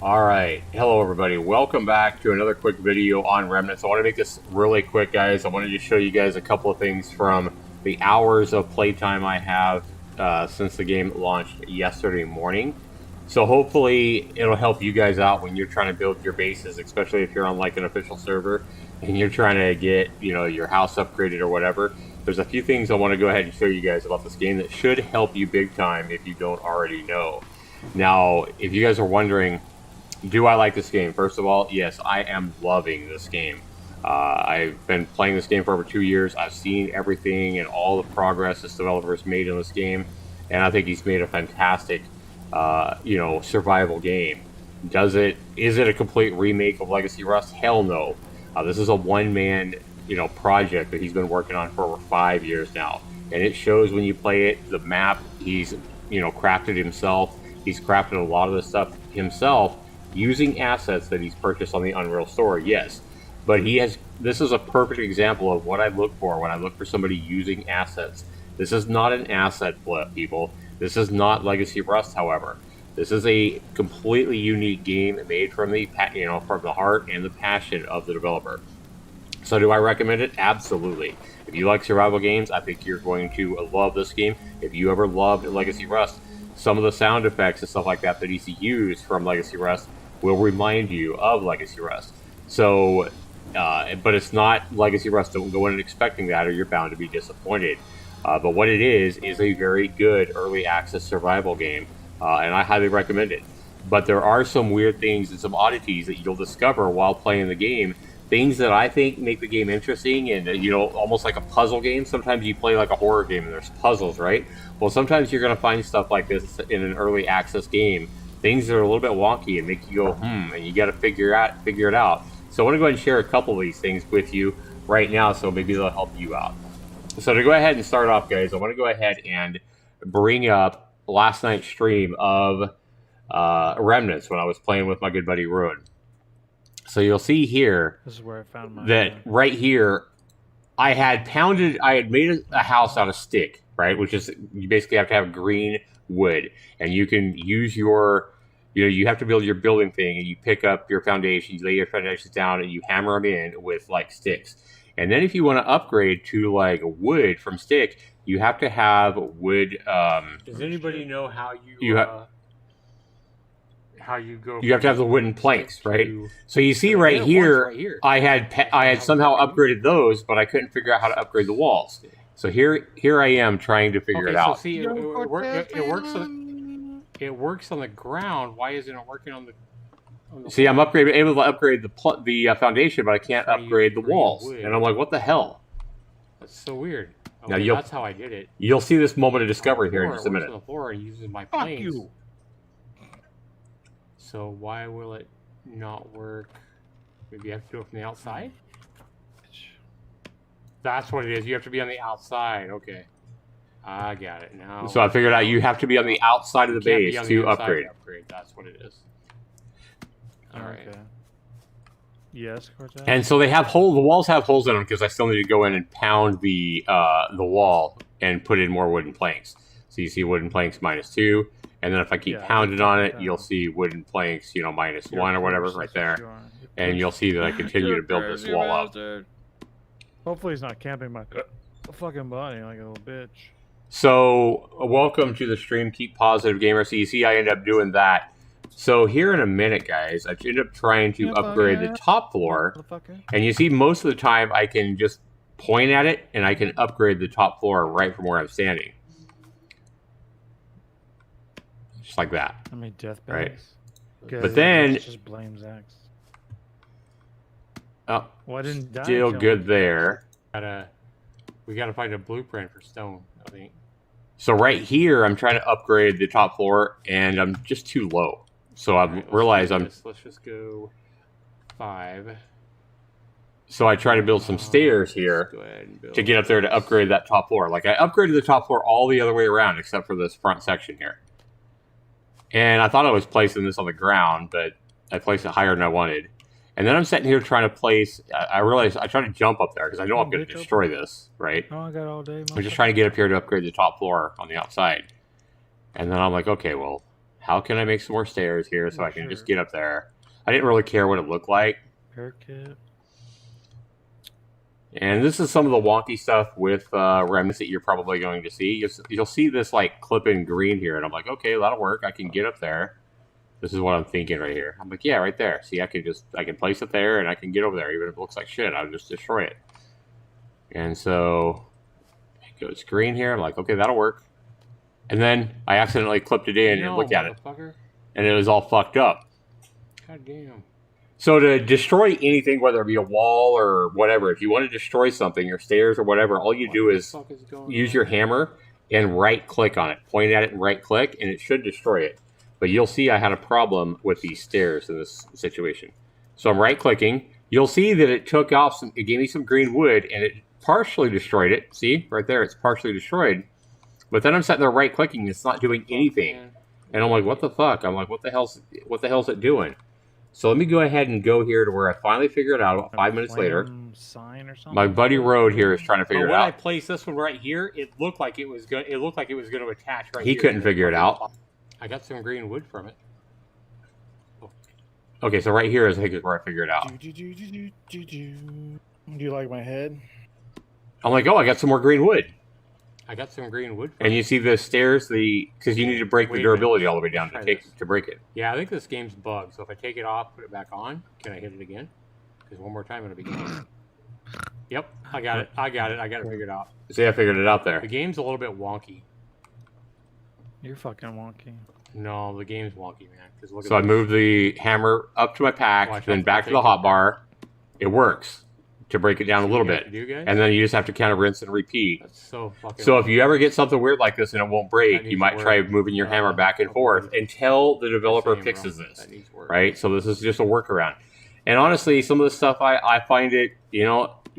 Alright, hello everybody, welcome back to another quick video on Remnants. I want to make this really quick, guys. I wanted to show you guys a couple of things from the hours of playtime I have since the game launched yesterday morning. So hopefully it'll help you guys out when you're trying to build your bases, especially if you're on like an official server and you're trying to get, your house upgraded or whatever. There's a few things I want to go ahead and show you guys about this game that should help you big time if you don't already know. Now, if you guys are wondering, do I like this game? First of all, yes, I am loving this game. I've been playing this game for over 2 years. I've seen everything and all the progress this developer has made in this game, and I think he's made a fantastic, survival game. Is it a complete remake of Legacy Rust? Hell no. This is a one-man, project that he's been working on for over 5 years now, and it shows when you play it. The map he's, crafted himself. He's crafted a lot of the stuff himself, using assets that he's purchased on the Unreal Store, yes. But this is a perfect example of what I look for when I look for somebody using assets. This is not an asset flip, people. This is not Legacy Rust, however. This is a completely unique game made from the heart and the passion of the developer. So do I recommend it? Absolutely. If you like survival games, I think you're going to love this game. If you ever loved Legacy Rust, some of the sound effects and stuff like that that he's used from Legacy Rust will remind you of Legacy Rust. So, but it's not Legacy Rust. Don't go in expecting that or you're bound to be disappointed. But what it is a very good early access survival game, and I highly recommend it. But there are some weird things and some oddities that you'll discover while playing the game. Things that I think make the game interesting and, almost like a puzzle game. Sometimes you play like a horror game and there's puzzles, right? Well, sometimes you're going to find stuff like this in an early access game. Things that are a little bit wonky and make you go, and you got to figure it out. So I want to go ahead and share a couple of these things with you right now, so maybe they'll help you out. So to go ahead and start off, guys, I want to go ahead and bring up last night's stream of Remnants when I was playing with my good buddy Ruin. So you'll see here, this is where I found my right here, I had made a house out of stick, right? Which is, you basically have to have green wood, and you can use your, you have to build your building thing, and you pick up your foundations, you lay your foundations down, and you hammer them in with like sticks. And then if you want to upgrade to like wood from stick, you have to have wood. Does anybody know how you go? You have to have the wooden planks, right? So you see right here, I had somehow upgraded those, but I couldn't figure out how to upgrade the walls. So here I am trying to figure it out. So see, it works on the ground. Why isn't it working on the? See, I'm able to upgrade the foundation, but I can't upgrade the walls. And I'm like, what the hell? That's so weird. Okay, now that's how I did it. You'll see this moment of discovery here in just a minute. On the floor and uses my planes. So why will it not work? Maybe you have to do it from the outside? That's what it is. You have to be on the outside. Okay. I got it now. So I figured out you have to be on the outside of the base to upgrade. That's what it is. All right. Okay. Yes, Cortez. And so they have holes. The walls have holes in them because I still need to go in and pound the wall and put in more wooden planks. So you see wooden planks -2. And then if I keep pounding on it, you'll see wooden planks, -1 or whatever right there. And you'll see that I continue to build this wall up. Hopefully he's not camping my fucking body like a little bitch. So, welcome to the stream. Keep positive, gamer. So you see I end up doing that. So here in a minute, guys, I end up trying to upgrade the top floor. And you see most of the time I can just point at it and I can upgrade the top floor right from where I'm standing. Just like that. I mean, death bags. Right. But then just blame Zax. Oh, well, I didn't die. Still good there. We gotta find a blueprint for stone, I think. So right here, I'm trying to upgrade the top floor, and I'm just too low. So I realize let's just go 5. So I try to build some stairs here to get up there to upgrade that top floor. Like I upgraded the top floor all the other way around, except for this front section here. And I thought I was placing this on the ground, but I placed it higher than I wanted. And then I'm sitting here trying to place. I realized I tried to jump up there because I know I'm going to destroy this, right? Oh, I got all day. I'm just trying to get up here to upgrade the top floor on the outside. And then I'm like, okay, well, how can I make some more stairs here so I can Sure. just get up there? I didn't really care what it looked like. Haircut. And this is some of the wonky stuff with Remnants that you're probably going to see. You'll see this like clip in green here, and I'm like, okay, that'll work. I can get up there. This is what I'm thinking right here. I'm like, yeah, right there. See, I can place it there, and I can get over there. Even if it looks like shit, I'll just destroy it. And so it goes green here. I'm like, okay, that'll work. And then I accidentally clipped it in and looked at it, and it was all fucked up. God damn. So to destroy anything, whether it be a wall or whatever, if you want to destroy something, your stairs or whatever, all you do is use your hammer and right-click on it. Point at it and right-click, and it should destroy it. But you'll see I had a problem with these stairs in this situation. So I'm right-clicking. You'll see that it took off it gave me some green wood, and it partially destroyed it. See? Right there, it's partially destroyed. But then I'm sitting there right-clicking, it's not doing anything. And I'm like, what the fuck? I'm like, what the hell's it doing? So let me go ahead and go here to where I finally figured it out about 5 minutes later. Sign or something? My buddy Road here is trying to figure it when out. I placed this one right here, it looked like it was going. It looked like it was going to attach right He here. couldn't figure it out. I got some green wood from it. Okay, so right here is I think is where I figured it out. Do you like my head? I'm like, oh, I got some more green wood. I got some green wood. From And you see the stairs, because you need to break the durability all the way down to break it. Yeah, I think this game's bugged. So if I take it off, put it back on, can I hit it again? Because one more time it'll be gone. Yep, I got it. I got it figured out. See, I figured it out there. The game's a little bit wonky. You're fucking wonky. No, the game's wonky, man. Because look at So I this. moved the hammer up to my pack, Watch, then I'll back to take the it. hotbar. It works to break it down a little You bit. do, guys? And then you just have to kind of rinse and repeat. That's so fucking. So if you ever get something weird like this and it won't break, That you needs might work. try moving your hammer back and Okay. forth until the developer Same, bro. fixes this, That needs work. right? So this is just a workaround. And honestly, some of the stuff I find it,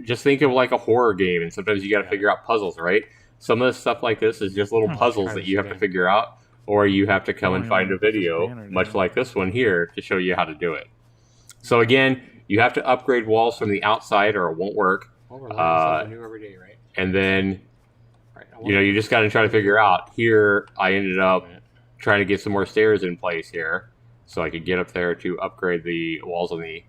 just think of like a horror game, and sometimes you got to Yeah. figure out puzzles, right? Some of the stuff like this is just little puzzles that you have to figure out, or you have to come and find a video, much like this one here, to show you how to do it. So again, you have to upgrade walls from the outside or it won't work. Well, we're learning something new every day, right? And then, Right. you just got to try to figure out. Here, I ended up trying to get some more stairs in place here, so I could get up there to upgrade the walls on the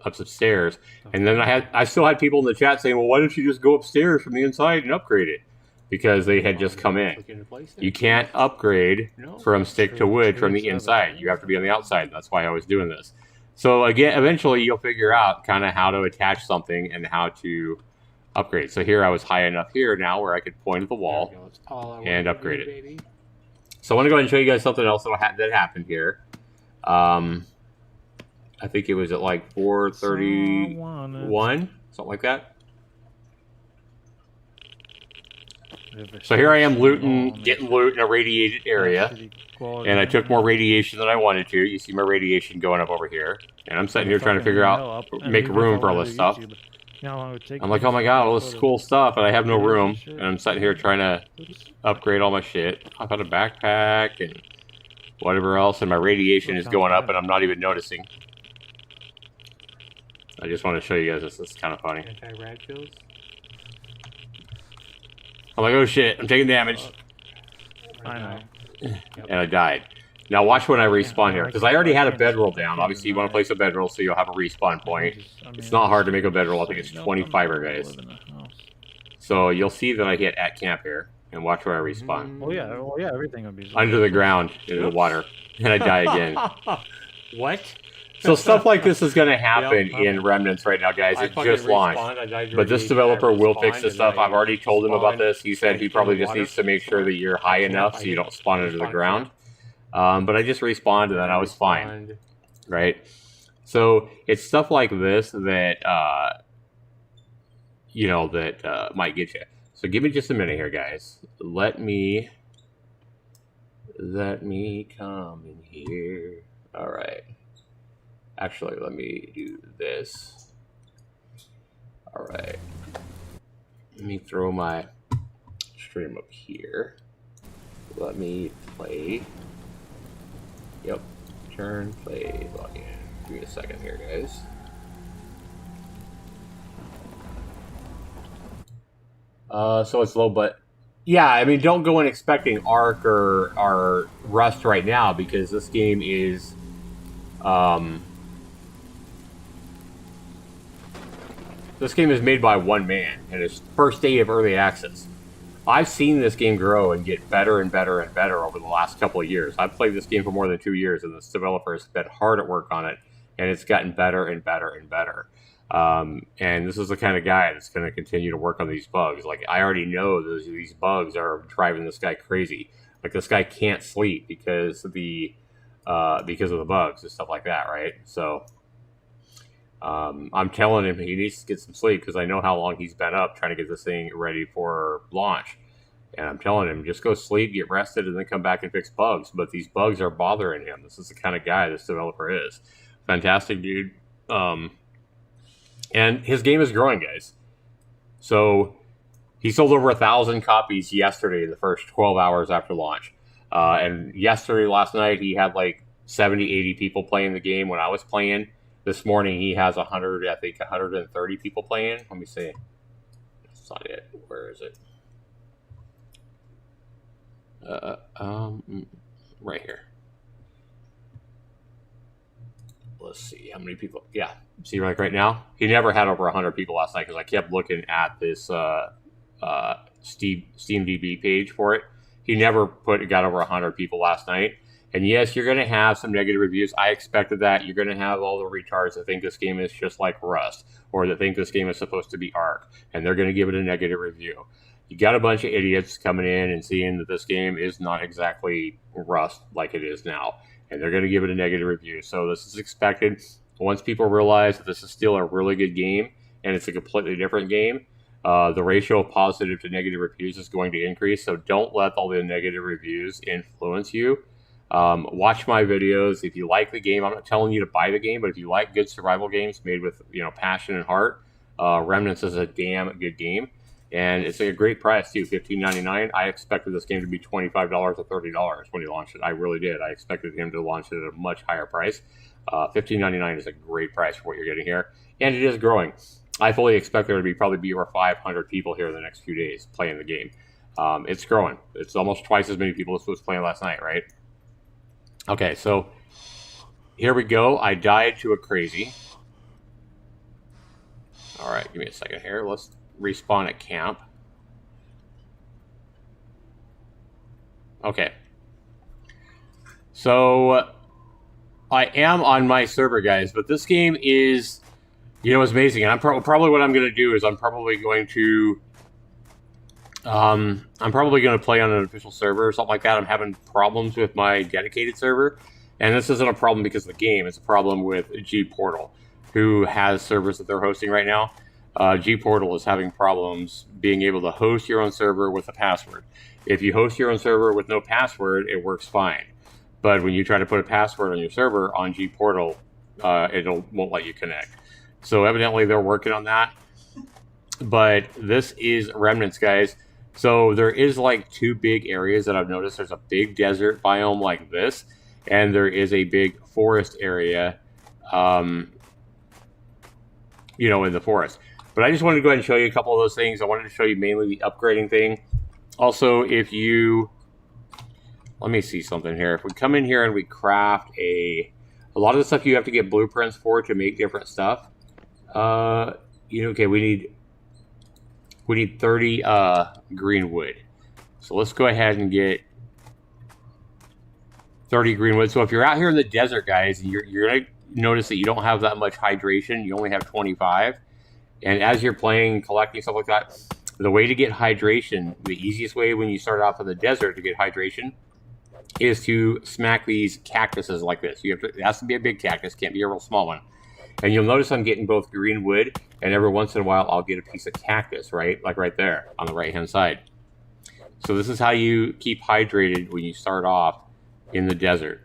up some stairs. And then I still had people in the chat saying, "Well, why don't you just go upstairs from the inside and upgrade it?" Because they had just come in. You can't upgrade from stick to wood from the inside. You have to be on the outside. That's why I was doing this. So again, eventually you'll figure out kind of how to attach something and how to upgrade. So here I was high enough here now where I could point at the wall and upgrade it. Baby. So I want to go ahead and show you guys something else that happened here. I think it was at like 4:31, something like that. So here I am getting loot in a radiated area, and I took more radiation than I wanted to. You see my radiation going up over here, and I'm sitting here trying to figure out, make room for all this stuff. I'm like, oh my god, all this cool stuff, and I have no room, and I'm sitting here trying to upgrade all my shit. I've got a backpack and whatever else, and my radiation is going up, and I'm not even noticing. I just want to show you guys this. This is kind of funny. Anti-rad kills. I'm like, oh shit, I'm taking damage. I know. And I died. Now watch when I respawn here, because I already had a bedroll down. Obviously you want to place a bedroll so you'll have a respawn point. It's not hard to make a bedroll. I think it's 20 fiber, guys. So you'll see that I hit at camp here, and watch where I respawn. Oh yeah, everything will be Under the ground, into the water, and I die again. What? So stuff like this is going to happen in Remnants right now, guys. It just launched. But this developer will fix this stuff. I've already told him about this. He said he probably just needs to make sure that you're high enough so you don't spawn into the ground. But I just respawned and then I was fine. Right? So it's stuff like this that, might get you. So give me just a minute here, guys. Let me come in here. All right. Actually, let me do this. All right. Let me throw my stream up here. Let me play. Yep. Turn, play, log in. Give me a second here, guys. So it's low, but Yeah, I mean, don't go in expecting Arc or Rust right now, because this game is, this game is made by one man, and it's first day of early access. I've seen this game grow and get better and better and better over the last couple of years. I've played this game for more than 2 years, and this developer has been hard at work on it, and it's gotten better and better and better. And this is the kind of guy that's going to continue to work on these bugs. Like, I already know these bugs are driving this guy crazy. Like, this guy can't sleep because of the bugs and stuff like that, right? So I'm telling him he needs to get some sleep, because I know how long he's been up trying to get this thing ready for launch. And I'm telling him, just go sleep, get rested, and then come back and fix bugs. But these bugs are bothering him. This is the kind of guy this developer is. Fantastic dude. And his game is growing, guys. So he sold over 1,000 copies yesterday in the first 12 hours after launch. And last night, he had like 70, 80 people playing the game when I was playing. This morning, he has 130 people playing. Let me see. That's not it. Where is it? Right here. Let's see how many people. Yeah, see, like right now, he never had over 100 people last night, because I kept looking at this SteamDB page for it. He never got over 100 people last night. And yes, you're going to have some negative reviews. I expected that. You're going to have all the retards that think this game is just like Rust, or that think this game is supposed to be Arc, and they're going to give it a negative review. You got a bunch of idiots coming in and seeing that this game is not exactly Rust like it is now, and they're going to give it a negative review. So this is expected. Once people realize that this is still a really good game and it's a completely different game, the ratio of positive to negative reviews is going to increase. So don't let all the negative reviews influence you. Watch my videos. If you like the game, I'm not telling you to buy the game, but if you like good survival games made with, passion and heart, Remnants is a damn good game. And it's a great price too, $15.99. I expected this game to be $25 or $30 when he launched it. I really did. I expected him to launch it at a much higher price. $15.99 is a great price for what you're getting here, and it is growing. I fully expect there to probably be over 500 people here in the next few days playing the game. It's growing. It's almost twice as many people as was playing last night, right? Okay, so here we go. I died to a crazy. All right, give me a second here. Let's respawn at camp. Okay. So I am on my server, guys, but this game is, it's amazing. And I'm probably what I'm going to do is I'm probably going to play on an official server or something like that. I'm having problems with my dedicated server, and this isn't a problem because of the game. It's a problem with G-Portal, who has servers that they're hosting right now. G-Portal is having problems being able to host your own server with a password. If you host your own server with no password, it works fine. But when you try to put a password on your server on G-Portal, it won't let you connect. So evidently they're working on that. But this is Remnants, guys. So there is like two big areas that I've noticed. There's a big desert biome like this, and there is a big forest area, in the forest. But I just wanted to go ahead and show you a couple of those things. I wanted to show you mainly the upgrading thing. Also, let me see something here. If we come in here and we craft a lot of the stuff you have to get blueprints for to make different stuff. Okay, we need 30 green wood. So let's go ahead and get 30 green wood. So if you're out here in the desert, guys, you're going to notice that you don't have that much hydration. You only have 25. And as you're playing, collecting, stuff like that, the way to get hydration, the easiest way when you start off in the desert to get hydration is to smack these cactuses like this. It has to be a big cactus, can't be a real small one. And you'll notice I'm getting both green wood, and every once in a while I'll get a piece of cactus, right? Like right there on the right-hand side. So this is how you keep hydrated when you start off in the desert.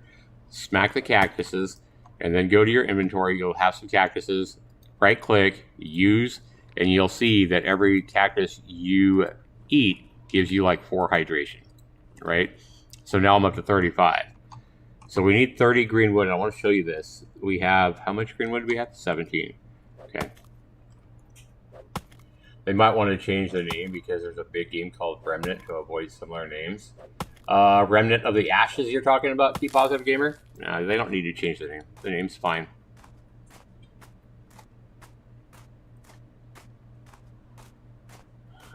Smack the cactuses, and then go to your inventory. You'll have some cactuses. Right-click, use, and you'll see that every cactus you eat gives you like 4 hydration, right? So now I'm up to 35. So we need 30 green wood, and I want to show you this. We have, how much green wood do we have? 17. Okay. They might want to change the name because there's a big game called Remnant to avoid similar names. Remnant of the Ashes you're talking about, Keep Positive Gamer? No, they don't need to change the name. The name's fine.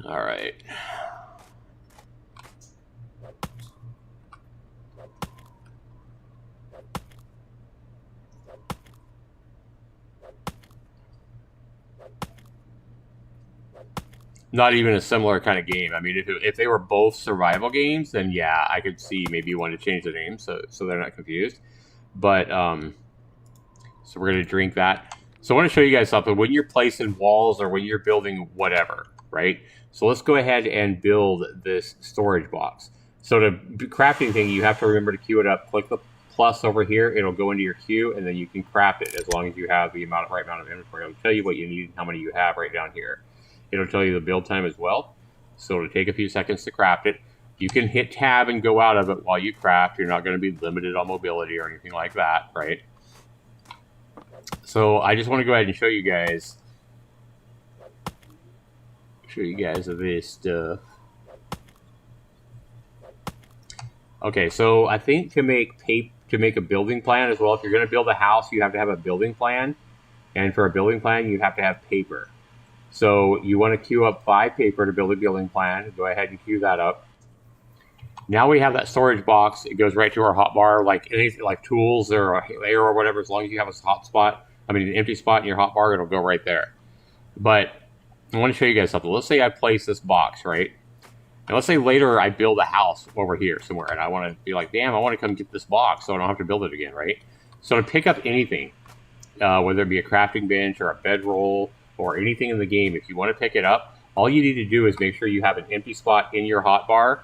All right. Not even a similar kind of game. I mean, if they were both survival games, then yeah, I could see maybe you want to change the name so they're not confused. But so we're gonna drink that. So I want to show you guys something. When you're placing walls or when you're building whatever, right? So let's go ahead and build this storage box. So the crafting thing, you have to remember to queue it up. Click the plus over here. It'll go into your queue, and then you can craft it as long as you have the right amount of inventory. It'll tell you what you need and how many you have right down here. It'll tell you the build time as well. So it'll take a few seconds to craft it. You can hit tab and go out of it while you craft. You're not going to be limited on mobility or anything like that, right? So I just want to go ahead and show you guys this stuff. Okay, so I think to make a building plan as well, if you're going to build a house, you have to have a building plan. And for a building plan, you have to have paper. So you want to queue up 5 paper to build a building plan. Go ahead and queue that up. Now we have that storage box. It goes right to our hotbar, like anything like tools or a layer or whatever. As long as you have a hot spot, an empty spot in your hotbar, it'll go right there. But I want to show you guys something. Let's say I place this box, right? And let's say later I build a house over here somewhere, and I want to be like, damn, I want to come get this box so I don't have to build it again, right? So to pick up anything, whether it be a crafting bench or a bedroll, or anything in the game, if you want to pick it up, all you need to do is make sure you have an empty spot in your hotbar.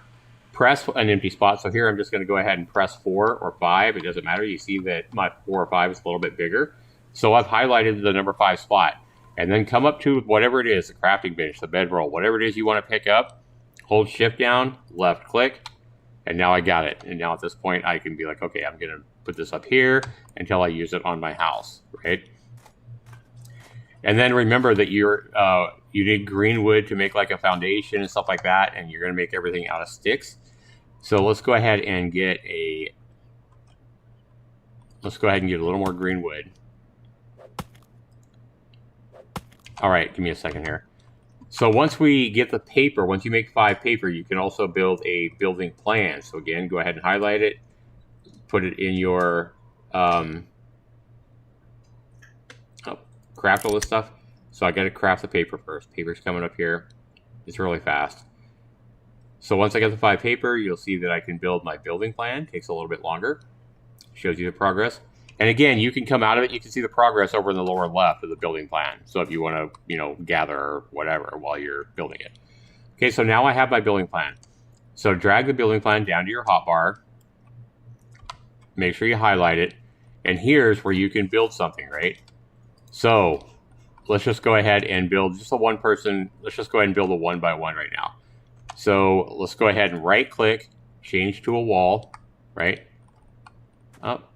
Press an empty spot. So here I'm just going to go ahead and press 4 or 5. It doesn't matter. You see that my 4 or 5 is a little bit bigger. So I've highlighted the number 5 spot. And then come up to whatever it is, the crafting bench, the bedroll, whatever it is you want to pick up. Hold shift down, left click, and now I got it. And now at this point I can be like, okay, I'm going to put this up here until I use it on my house, right? And then remember that you need green wood to make like a foundation and stuff like that, and you're going to make everything out of sticks. So let's go ahead and get a little more green wood. All right, give me a second here. So once we get the paper, once you make 5 paper, you can also build a building plan. So again, go ahead and highlight it, put it in your craft all this stuff. So I got to craft the paper first. Paper's coming up here. It's really fast. So once I get the 5 paper, you'll see that I can build my building plan. Takes a little bit longer. Shows you the progress. And again, you can come out of it. You can see the progress over in the lower left of the building plan. So if you want to, gather or whatever while you're building it. Okay, so now I have my building plan. So drag the building plan down to your hotbar. Make sure you highlight it. And here's where you can build something, right? So let's just go ahead and build just a one person. Let's just go ahead and build a 1x1 right now. So let's go ahead and right click, change to a wall, right? Up.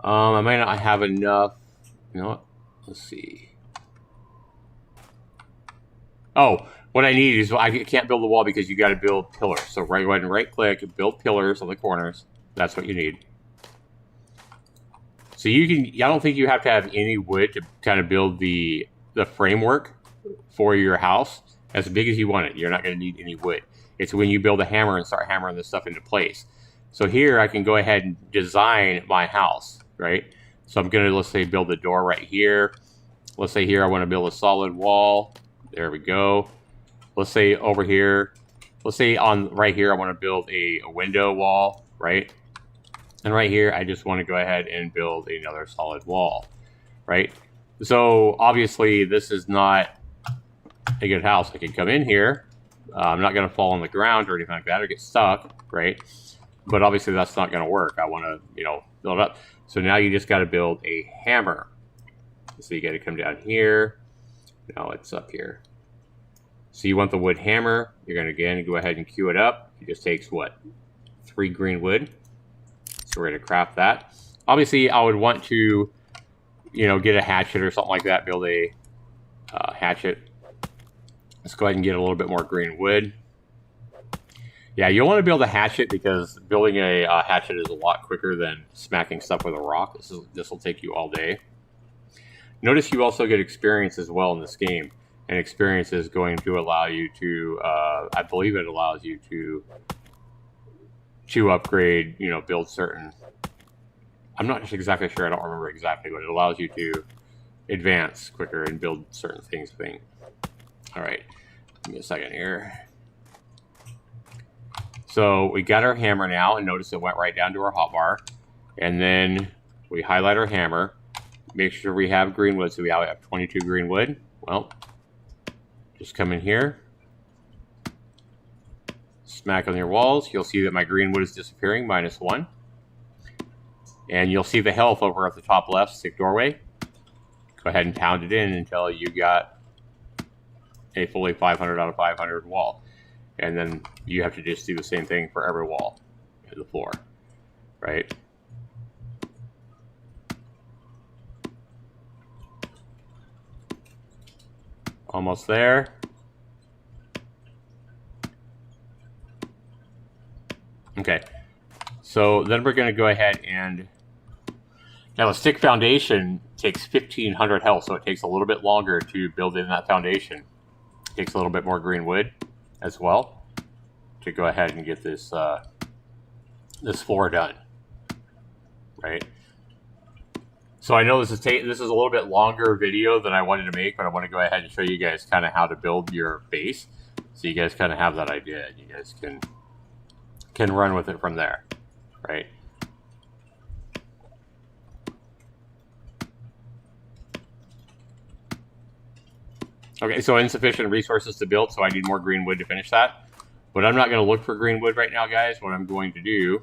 I might not have enough. You know what? Let's see. Oh, what I need is I can't build a wall because you got to build pillars. So go ahead and right click, build pillars on the corners. That's what you need. So you can, I don't think you have to have any wood to kind of build the framework for your house as big as you want it. You're not going to need any wood. It's when you build a hammer and start hammering this stuff into place. So here I can go ahead and design my house, right? So I'm going to, let's say, build a door right here. Let's say here I want to build a solid wall. There we go. Let's say over here, let's say on right here I want to build a window wall, right? And right here, I just want to go ahead and build another solid wall, right? So obviously this is not a good house. I can come in here. I'm not going to fall on the ground or anything like that or get stuck, right? But obviously that's not going to work. I want to, build up. So now you just got to build a hammer. So you got to come down here. No, it's up here. So you want the wood hammer. You're going to, again, go ahead and queue it up. It just takes, what, 3 green wood. So we're going to craft that. Obviously, I would want to, get a hatchet or something like that, build a hatchet. Let's go ahead and get a little bit more green wood. Yeah, you'll want to be able to hatch it because building a hatchet is a lot quicker than smacking stuff with a rock. This will take you all day. Notice you also get experience as well in this game, and experience is going to allow you to, I believe it allows you to upgrade, you know, build certain. I'm not exactly sure. I don't remember exactly, but it allows you to advance quicker and build certain things. All right, give me a second here. So we got our hammer now, and notice it went right down to our hotbar. And then we highlight our hammer. Make sure we have green wood. So we have 22 green wood. Well, just come in here. Smack on your walls. You'll see that my green wood is disappearing, -1. And you'll see the health over at the top left, stick doorway. Go ahead and pound it in until you got a fully 500 out of 500 wall. And then you have to just do the same thing for every wall to the floor, right? Almost there. Okay, so then we're going to go ahead and now a stick foundation takes 1500 health, so it takes a little bit longer to build in that foundation. It takes a little bit more green wood as well to go ahead and get this this floor done, right? So I know this is a little bit longer video than I wanted to make, but I want to go ahead and show you guys kind of how to build your base, so you guys kind of have that idea, and you guys can run with it from there, right? Okay, so insufficient resources to build, so I need more green wood to finish that. But I'm not going to look for green wood right now, guys. What I'm going to do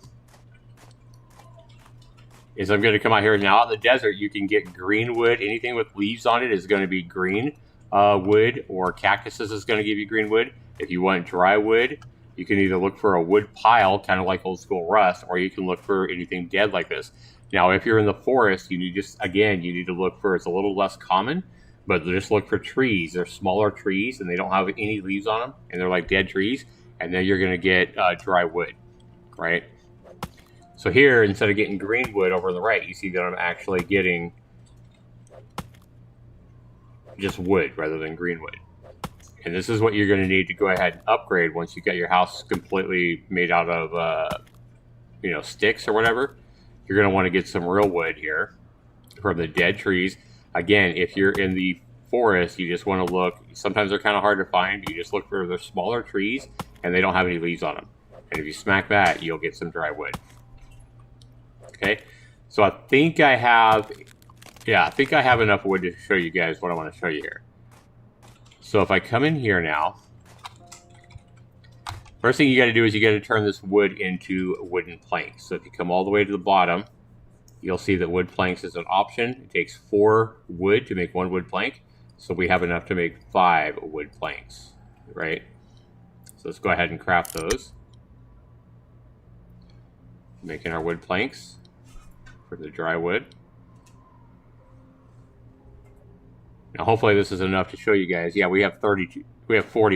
is I'm going to come out here. Now out in the desert, you can get green wood. Anything with leaves on it is going to be green wood, or cactuses is going to give you green wood. If you want dry wood, you can either look for a wood pile, kind of like old school rust, or you can look for anything dead like this. Now, if you're in the forest, you need you need to look for, it's a little less common, but just look for trees. They're smaller trees, and they don't have any leaves on them, and they're like dead trees, and then you're going to get dry wood, right? So here, instead of getting green wood over on the right, you see that I'm actually getting just wood rather than green wood. And this is what you're going to need to go ahead and upgrade once you get your house completely made out of, you know, sticks or whatever. You're going to want to get some real wood here from the dead trees. Again, if you're in the forest, you just want to look. Sometimes they're kind of hard to find. You just look for the smaller trees, and they don't have any leaves on them. And if you smack that, you'll get some dry wood. Okay, so I think I have, yeah, I think I have enough wood to show you guys what I want to show you here. So if I come in here now, first thing you got to do is you got to turn this wood into wooden planks. So if you come all the way to the bottom, you'll see that wood planks is an option. It takes 4 wood to make 1 wood plank. So we have enough to make 5 wood planks, right? So let's go ahead and craft those. Making our wood planks for the dry wood. Now hopefully this is enough to show you guys. Yeah, we have 40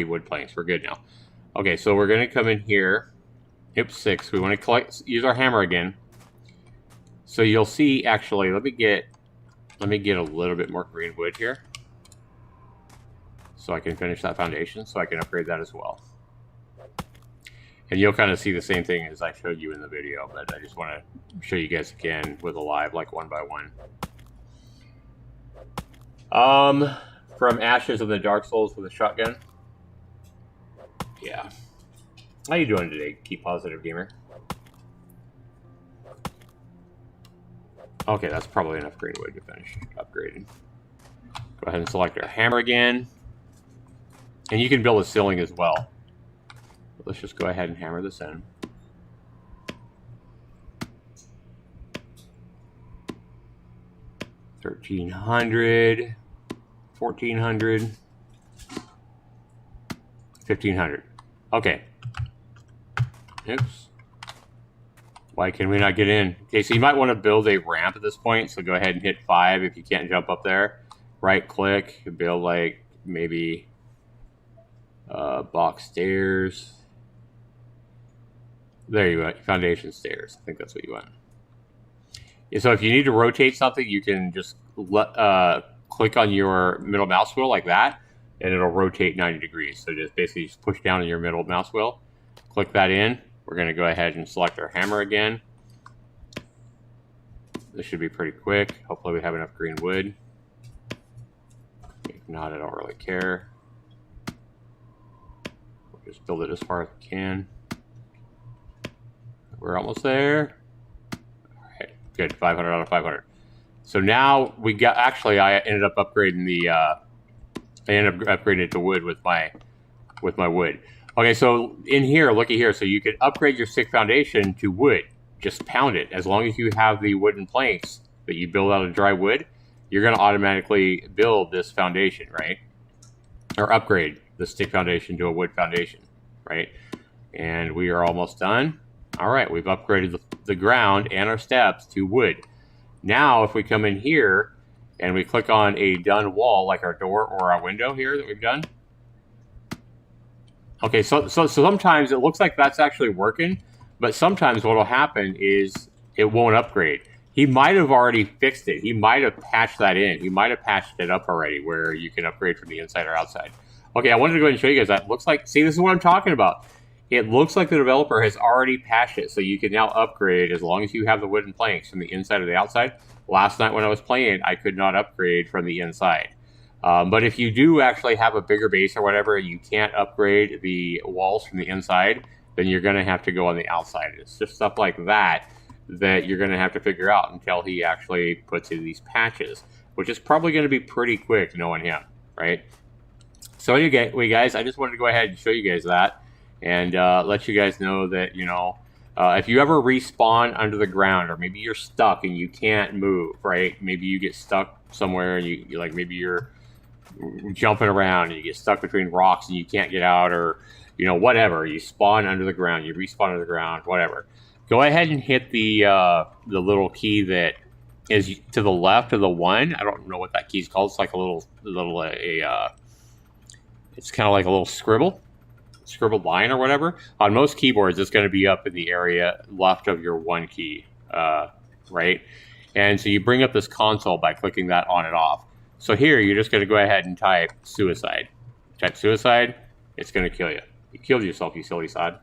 wood planks. We're good now. Okay, so we're going to come in here. Yep, 6. We want to use our hammer again. So you'll see, actually, let me get a little bit more green wood here, so I can finish that foundation, so I can upgrade that as well. And you'll kind of see the same thing as I showed you in the video, but I just want to show you guys again with a live, like one by one. From Ashes of the Dark Souls with a shotgun. Yeah. How you doing today, Keep Positive Gamer? Okay, that's probably enough green wood to finish upgrading. Go ahead and select our hammer again. And you can build a ceiling as well. But let's just go ahead and hammer this in. $1,300, $1,400, $1,500. Okay. Oops. Why can we not get in? Okay, so you might want to build a ramp at this point, so go ahead and hit 5 if you can't jump up there. right click, build like maybe box stairs. There you go, foundation stairs. I think that's what you want. So if you need to rotate something, you can just click on your middle mouse wheel like that, and it'll rotate 90 degrees. So just basically just push down on your middle mouse wheel, click that in. We're going to go ahead and select our hammer again. This should be pretty quick. Hopefully we have enough green wood. If not, I don't really care. We'll just build it as far as we can. We're almost there. All right, good, 500 out of 500. So now we got, actually I ended up upgrading the, upgrading it to wood with my wood. Okay, so in here, looky here, so you could upgrade your stick foundation to wood. Just pound it. As long as you have the wooden planks that you build out of dry wood, you're going to automatically build this foundation, right? Or upgrade the stick foundation to a wood foundation, right? And we are almost done. All right, we've upgraded the ground and our steps to wood. Now, if we come in here and we click on a done wall, like our door or our window here that we've done. Okay, so sometimes it looks like that's actually working, but sometimes what will happen is it won't upgrade. He might have already fixed it. He might have patched that in. He might have patched it up already where you can upgrade from the inside or outside. Okay, I wanted to go ahead and show you guys that. It looks like, see, this is what I'm talking about. It looks like the developer has already patched it, so you can now upgrade as long as you have the wooden planks from the inside or the outside. Last night when I was playing, I could not upgrade from the inside. But if you do actually have a bigger base or whatever, you can't upgrade the walls from the inside, then you're going to have to go on the outside. It's just stuff like that that you're going to have to figure out until he actually puts in these patches, which is probably going to be pretty quick knowing him, right? So anyway, guys, I just wanted to go ahead and show you guys that and let you guys know that, you know, if you ever respawn under the ground, or maybe you're stuck and you can't move, right? Maybe you get stuck somewhere and you like, maybe you're jumping around and you get stuck between rocks and you can't get out, or, you know, whatever. You spawn under the ground, you respawn under the ground, whatever. Go ahead and hit the little key that is to the left of the one. I don't know what that key's called. It's like a little it's kind of like a little scribbled line or whatever. On most keyboards, it's going to be up in the area left of your one key, right? And so you bring up this console by clicking that on and off. So here, you're just going to go ahead and type suicide. Type suicide, it's going to kill you. You killed yourself, you silly sod,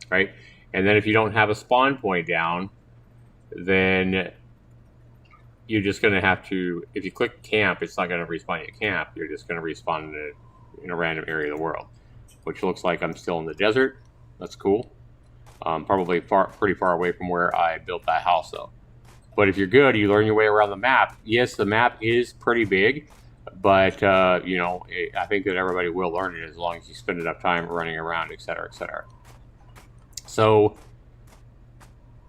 right? And then if you don't have a spawn point down, then you're just going to have to, if you click camp, it's not going to respawn you at camp. You're just going to respawn in a random area of the world, which looks like I'm still in the desert. That's cool. Probably pretty far away from where I built that house, though. But if you're good, you learn your way around the map. Yes, the map is pretty big, but, you know, I think that everybody will learn it as long as you spend enough time running around, et cetera, et cetera. So,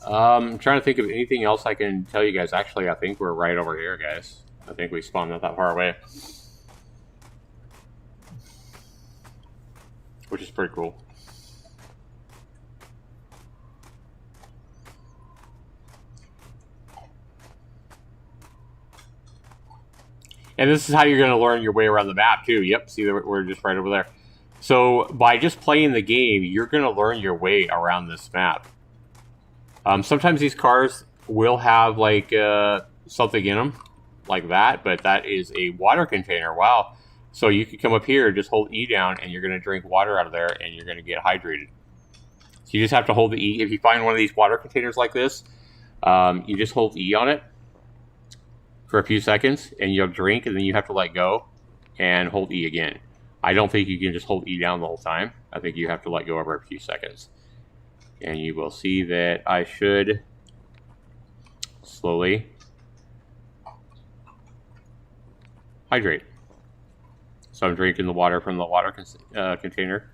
I'm trying to think of anything else I can tell you guys. Actually, I think we're right over here, guys. I think we spawned not that far away, which is pretty cool. And this is how you're going to learn your way around the map, too. Yep, see, we're just right over there. So, by just playing the game, you're going to learn your way around this map. Sometimes these cars will have, like, something in them, like that, but that is a water container. Wow. So, you can come up here, just hold E down, and you're going to drink water out of there, and you're going to get hydrated. So, you just have to hold the E. If you find one of these water containers like this, you just hold E on it for a few seconds, and you'll drink, and then you have to let go and hold E again. I don't think you can just hold E down the whole time. I think you have to let go over a few seconds. And you will see that I should slowly hydrate. So I'm drinking the water from the water container.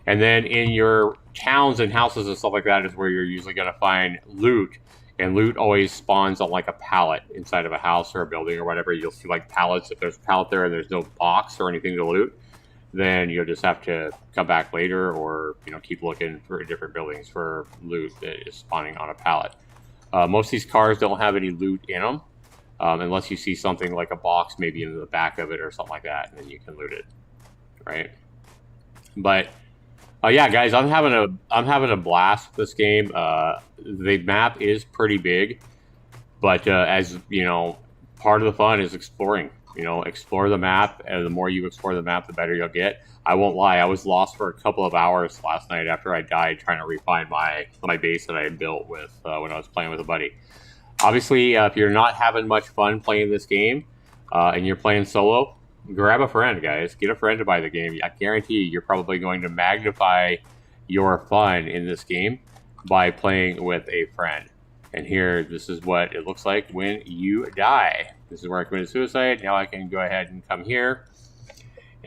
And then in your towns and houses and stuff like that is where you're usually going to find loot. And loot always spawns on like a pallet inside of a house or a building or whatever. You'll see like pallets. If there's a pallet there and there's no box or anything to loot, then you'll just have to come back later, or, you know, keep looking for different buildings for loot that is spawning on a pallet. Most of these cars don't have any loot in them. unless you see something like a box maybe in the back of it or something like that, and then you can loot it, right? But yeah, guys, I'm having a blast with this game. The map is pretty big, but as you know, part of the fun is exploring. You know, explore the map, and the more you explore the map, the better you'll get. I won't lie, I was lost for a couple of hours last night after I died trying to refine my base that I had built with when I was playing with a buddy. Obviously, if you're not having much fun playing this game and you're playing solo, grab a friend, guys. Get a friend to buy the game. I guarantee you're probably going to magnify your fun in this game by playing with a friend. And here, this is what it looks like when you die. This is where I committed suicide. Now I can go ahead and come here,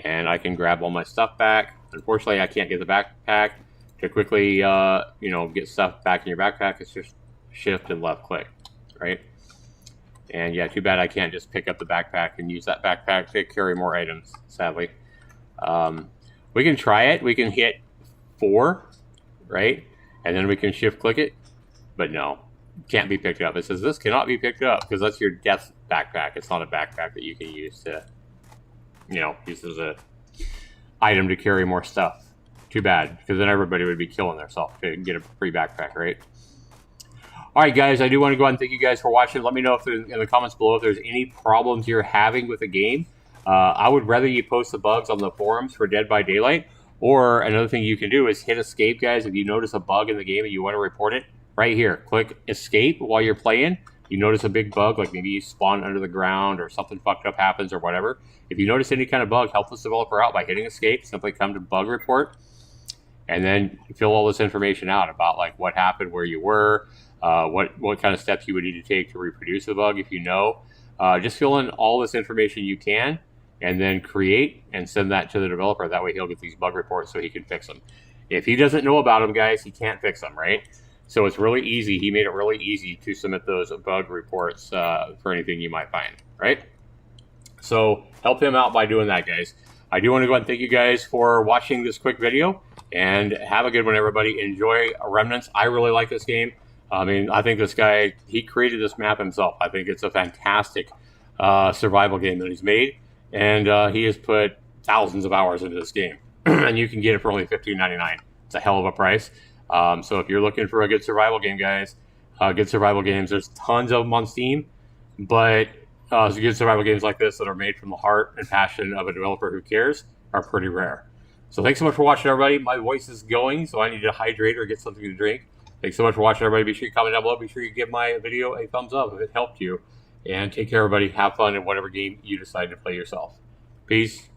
and I can grab all my stuff back. Unfortunately, I can't get the backpack. To quickly, you know, get stuff back in your backpack, it's just shift and left click, right? And yeah, too bad I can't just pick up the backpack and use that backpack to carry more items, sadly. We can try it. We can hit 4, right? And then we can shift click it, but no. Can't be picked up. It says this cannot be picked up because that's your death backpack. It's not a backpack that you can use to, you know, use as a item to carry more stuff. Too bad, because then everybody would be killing themselves to get a free backpack, right? All right, guys, I do want to go ahead and thank you guys for watching. Let me know if in the comments below if there's any problems you're having with the game. I would rather you post the bugs on the forums for Dead by Daylight, or another thing you can do is hit escape, guys. If you notice a bug in the game and you want to report it, right here, click escape while you're playing. You notice a big bug, like maybe you spawn under the ground or something fucked up happens or whatever. If you notice any kind of bug, help this developer out by hitting escape. Simply come to bug report, and then fill all this information out about like what happened, where you were, what kind of steps you would need to take to reproduce the bug if you know. Just fill in all this information you can, and then create and send that to the developer. That way he'll get these bug reports so he can fix them. If he doesn't know about them, guys, he can't fix them, right? So it's really easy. He made it really easy to submit those bug reports for anything you might find, right? So help him out by doing that, guys. I do want to go ahead and thank you guys for watching this quick video, and have a good one, everybody. Enjoy Remnants. I really like this game. I mean, I think this guy, he created this map himself. I think it's a fantastic survival game that he's made, and he has put thousands of hours into this game, and you can get it for only $15.99. It's a hell of a price. So if you're looking for a good survival game, guys, good survival games, there's tons of them on Steam, but good survival games like this that are made from the heart and passion of a developer who cares are pretty rare. So thanks so much for watching, everybody. My voice is going, so I need to hydrate or get something to drink. Thanks so much for watching, everybody. Be sure you comment down below. Be sure you give my video a thumbs up if it helped you. And take care, everybody. Have fun in whatever game you decide to play yourself. Peace.